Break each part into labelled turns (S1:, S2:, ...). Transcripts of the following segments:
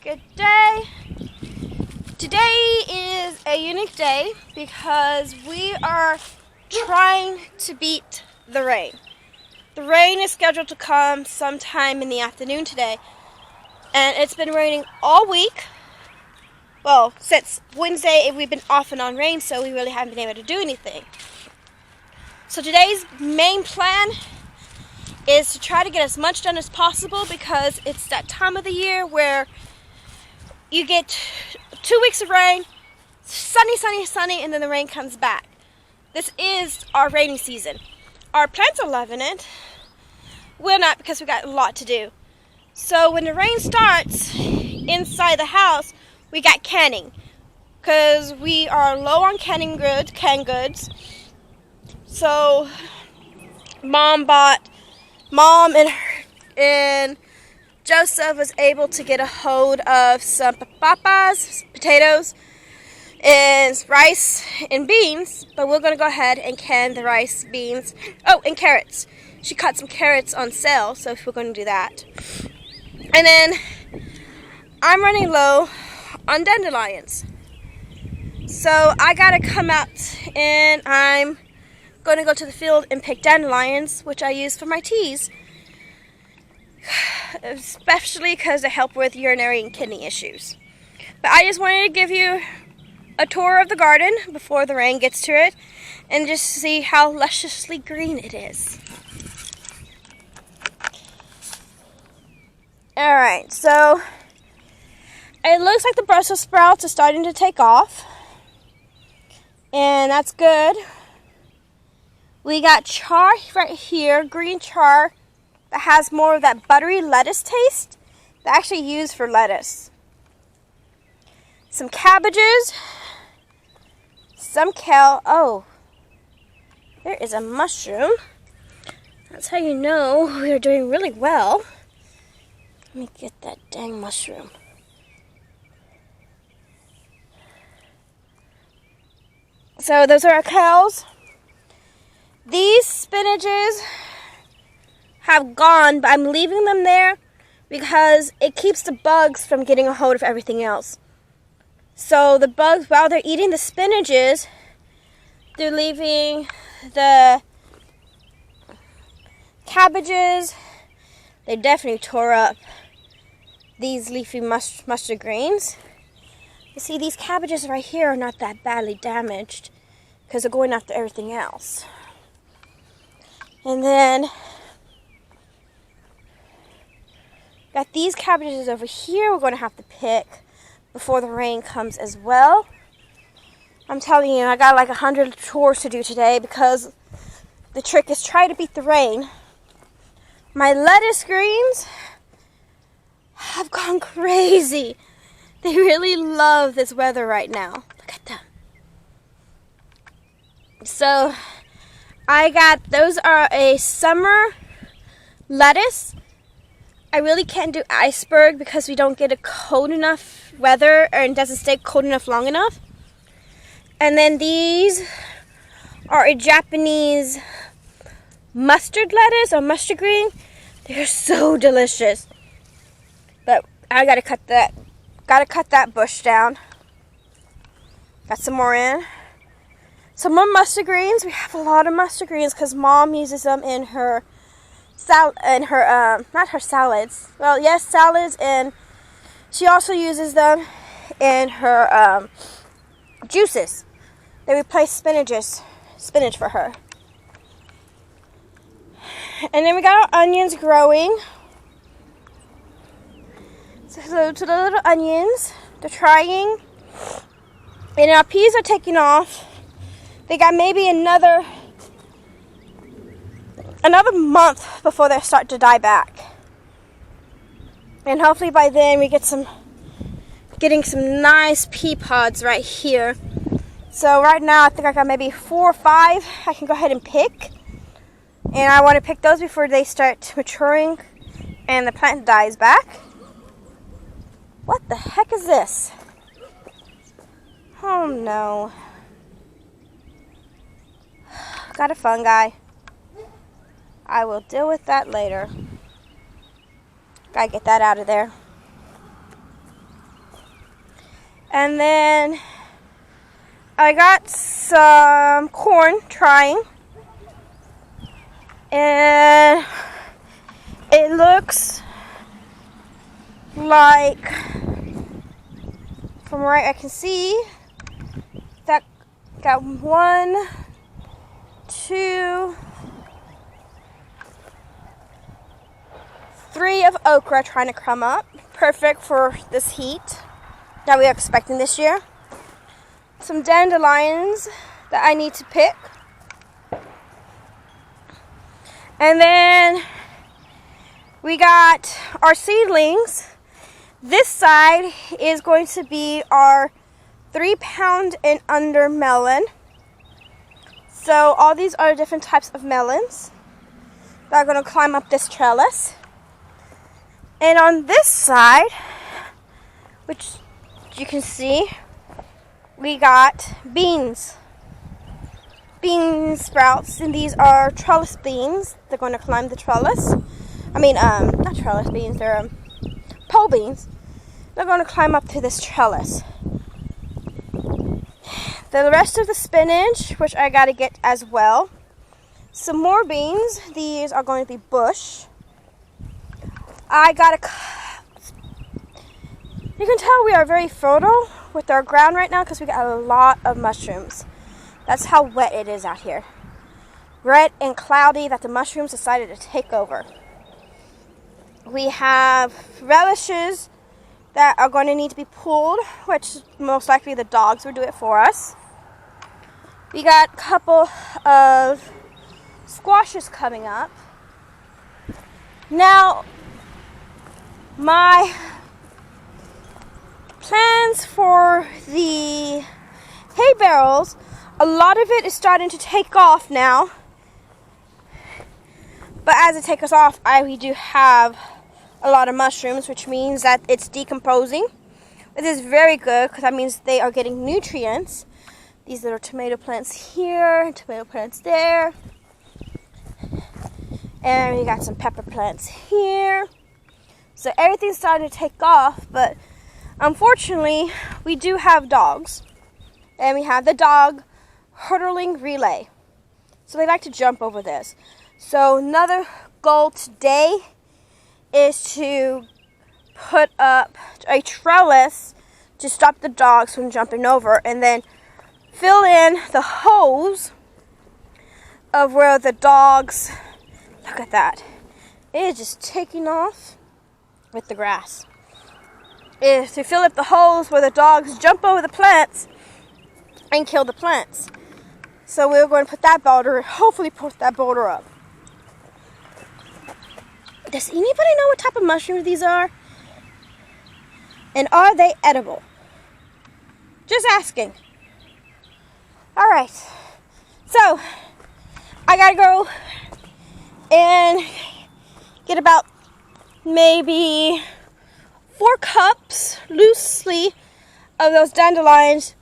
S1: Good day. Today is a unique day because we are trying to beat the rain. The rain is scheduled to come sometime in the afternoon today, and it's been raining all week. Well, since Wednesday we've been off and on rain, so we really haven't been able to do anything. So today's main plan is to try to get as much done as possible because it's that time of the year where you get 2 weeks of rain, sunny, sunny, sunny, and then the rain comes back. This is our rainy season. Our plants are loving it. We're not, because we got a lot to do. So when the rain starts inside the house, we got canning because we are low on canned goods. So Mom and Joseph was able to get a hold of some papas, potatoes, and rice and beans, but we're going to go ahead and can the rice, beans, and carrots. She caught some carrots on sale, so we're going to do that. And then I'm running low on dandelions. So I got to come out and I'm going to go to the field and pick dandelions, which I use for my teas. Especially because they help with urinary and kidney issues. But I just wanted to give you a tour of the garden before the rain gets to it and just see how lusciously green it is. Alright, so it looks like the Brussels sprouts are starting to take off, and that's good. We got char right here, green char, that has more of that buttery lettuce taste that I actually use for lettuce. Some cabbages, some kale. Oh, there is a mushroom. That's how you know we are doing really well. Let me get that dang mushroom. So those are our kales. These spinaches have gone, but I'm leaving them there because it keeps the bugs from getting a hold of everything else. So the bugs, while they're eating the spinaches, they're leaving the cabbages. They definitely tore up these leafy mustard greens. You see, these cabbages right here are not that badly damaged because they're going after everything else. And then got these cabbages over here we're going to have to pick before the rain comes as well. I'm telling you, I got like 100 chores to do today because the trick is try to beat the rain. My lettuce greens have gone crazy. They really love this weather right now. Look at them. So those are a summer lettuce. I really can't do iceberg because we don't get a cold enough weather, or it doesn't stay cold enough long enough. And then these are a Japanese mustard lettuce or mustard green. They're so delicious. But I gotta cut that bush down. Got some more in. Some more mustard greens. We have a lot of mustard greens because Mom uses them in her not her salads. Well, yes, salads, and she also uses them in her juices. They replace spinach for her. And then we got our onions growing. So to the little onions, they're trying, and our peas are taking off. They got maybe another month before they start to die back. And hopefully by then we getting some nice pea pods right here. So right now I think I got maybe 4 or 5 I can go ahead and pick. And I want to pick those before they start maturing and the plant dies back. What the heck is this? Oh no. Got a fungi. I will deal with that later. Gotta get that out of there. And then I got some corn trying. And it looks like, from where I can see, that got 1, 2, 3 of okra trying to come up. Perfect for this heat that we are expecting this year. Some dandelions that I need to pick. And then we got our seedlings. This side is going to be our 3-pound and under melon. So all these are different types of melons that are going to climb up this trellis. And on this side, which you can see, we got beans. Bean sprouts, and these are trellis beans. They're going to climb the trellis. Not trellis beans, they're pole beans. They're going to climb up to this trellis. The rest of the spinach, which I got to get as well. Some more beans. These are going to be bush. You can tell we are very fertile with our ground right now because we got a lot of mushrooms. That's how wet it is out here. Wet and cloudy that the mushrooms decided to take over. We have relishes that are going to need to be pulled, which most likely the dogs will do it for us. We got a couple of squashes coming up. Now, my plans for the hay barrels, a lot of it is starting to take off now. But as it takes off, we do have a lot of mushrooms, which means that it's decomposing. It is very good because that means they are getting nutrients. These little tomato plants here, tomato plants there. And we got some pepper plants here. So everything's starting to take off, but unfortunately, we do have dogs. And we have the dog hurdling relay. So they like to jump over this. So another goal today is to put up a trellis to stop the dogs from jumping over, and then fill in the holes of where the dogs, look at that, it is just taking off with the grass. It is to fill up the holes where the dogs jump over the plants and kill the plants. So we're going to put that boulder, hopefully put that boulder up. Does anybody know what type of mushrooms these are? And are they edible? Just asking. Alright. So, I gotta go and get about maybe 4 cups, loosely, of those dandelions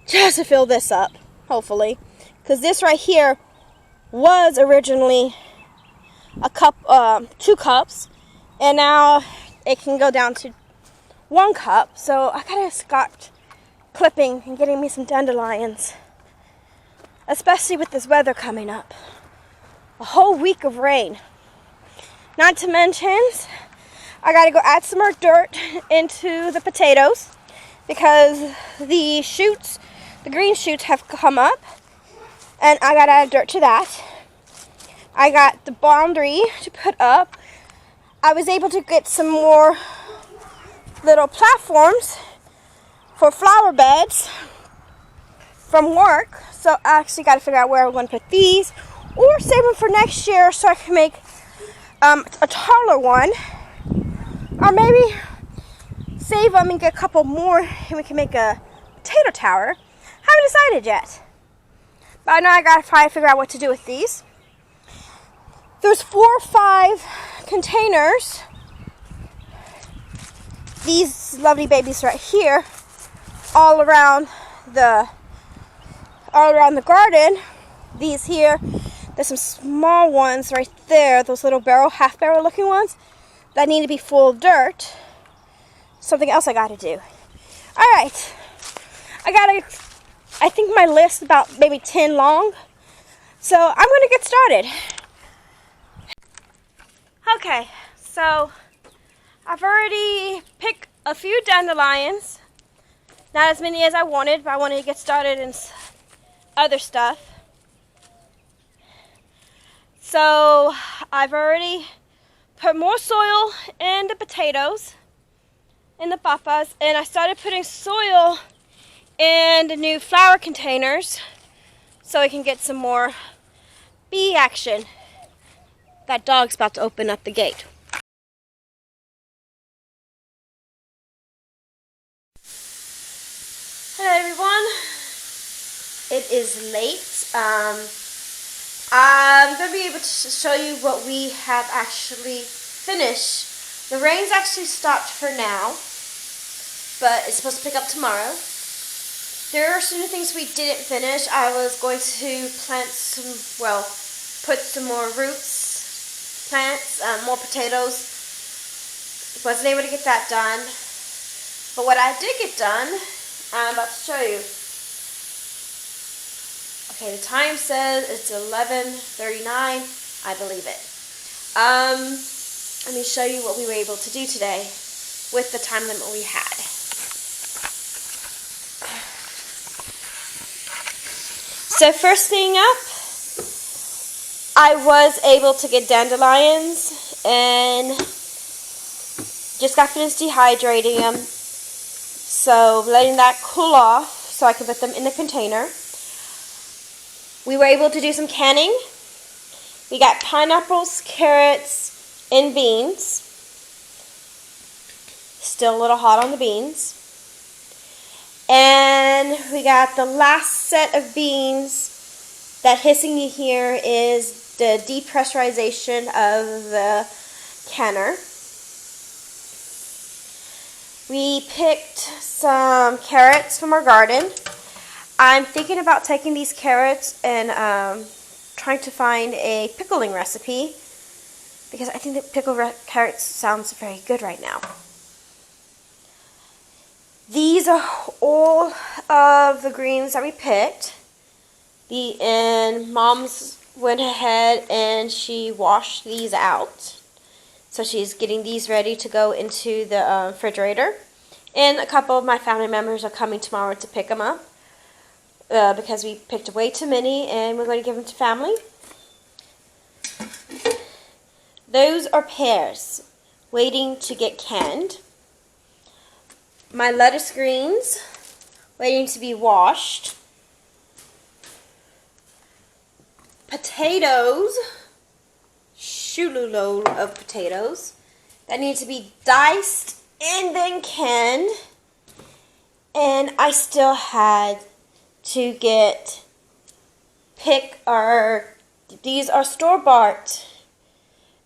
S1: just to fill this up, hopefully. Because this right here was originally a cup, 2 cups, and now it can go down to 1 cup. So I gotta start clipping and getting me some dandelions, especially with this weather coming up. A whole week of rain. Not to mention, I gotta go add some more dirt into the potatoes because the shoots, the green shoots have come up, and I gotta add dirt to that. I got the boundary to put up. I was able to get some more little platforms for flower beds from work. So I actually got to figure out where I'm going to put these, or save them for next year so I can make a taller one. Or maybe save them and get a couple more and we can make a potato tower. Haven't decided yet. But I know I got to try to figure out what to do with these. There's 4 or 5 containers. These lovely babies right here, all around the garden. These here, there's some small ones right there. Those little barrel, half barrel looking ones that need to be full of dirt. Something else I got to do. Alright. I think my list is about maybe 10 long. So I'm going to get started. Okay, so I've already picked a few dandelions. Not as many as I wanted, but I wanted to get started in other stuff. So I've already put more soil in the potatoes, in the papas, and I started putting soil in the new flower containers so we can get some more bee action. That dog's about to open up the gate. Hello everyone. It is late. I'm going to be able to show you what we have actually finished. The rain's actually stopped for now, but it's supposed to pick up tomorrow. There are some things we didn't finish. I was going to plant some, well, put some more roots, plants, more potatoes. Wasn't able to get that done. But what I did get done, I'm about to show you. Okay, the time says it's 11:39. I believe it. Let me show you what we were able to do today with the time limit we had. So first thing up, I was able to get dandelions and just got finished dehydrating them. So letting that cool off so I can put them in the container. We were able to do some canning. We got pineapples, carrots, and beans. Still a little hot on the beans. And we got the last set of beans. That hissing you hear is the depressurization of the canner. We picked some carrots from our garden. I'm thinking about taking these carrots and trying to find a pickling recipe because I think that pickled carrots sounds very good right now. These are all of the greens that we picked. And Mom's went ahead and she washed these out. So she's getting these ready to go into the refrigerator. And a couple of my family members are coming tomorrow to pick them up because we picked way too many and we're going to give them to family. Those are pears waiting to get canned. My lettuce greens waiting to be washed. Potatoes, shoe-load of potatoes that need to be diced and then canned. And I still had to pick these are store-bought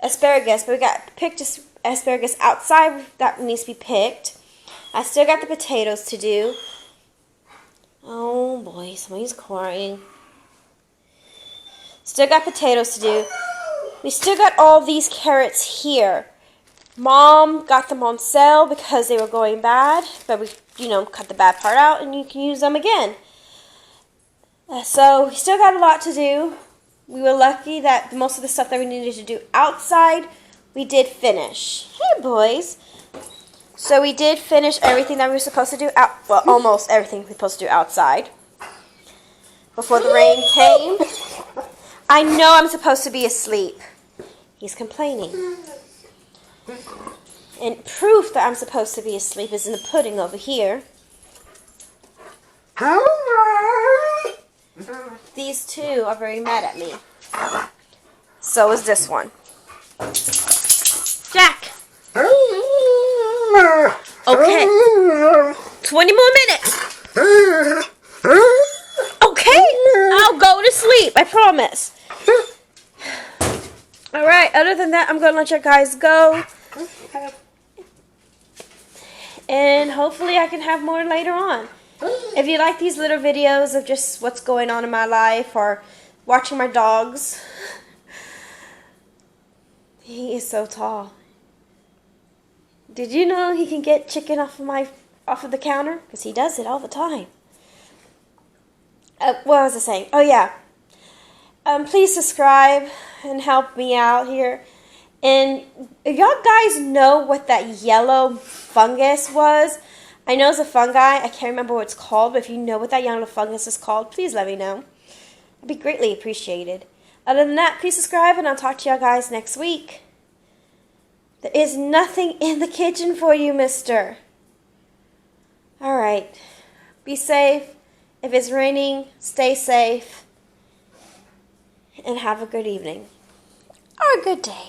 S1: asparagus, but we got picked asparagus outside that needs to be picked. I still got the potatoes to do. Oh boy, somebody's crying. Still got potatoes to do. We still got all these carrots here. Mom got them on sale because they were going bad, but we, cut the bad part out and you can use them again. So we still got a lot to do. We were lucky that most of the stuff that we needed to do outside, we did finish. Hey boys. So we did finish everything that we were supposed to do well, almost everything we were supposed to do outside before the rain came. I know I'm supposed to be asleep. He's complaining. And proof that I'm supposed to be asleep is in the pudding over here. These two are very mad at me. So is this one. Jack! Okay. 20 more minutes. Okay, I'll go to sleep, I promise. Alright, other than that, I'm going to let you guys go. And hopefully I can have more later on. If you like these little videos of just what's going on in my life or watching my dogs. He is so tall. Did you know he can get chicken off of my off of the counter, because he does it all the time. What was I saying? Oh, yeah. Please subscribe and help me out here. And if y'all guys know what that yellow fungus was, I know it's a fungi. I can't remember what it's called, but if you know what that yellow fungus is called, please let me know. It'd be greatly appreciated. Other than that, please subscribe, and I'll talk to y'all guys next week. There is nothing in the kitchen for you, mister. All right. Be safe. If it's raining, stay safe. And have a good evening. Or a good day.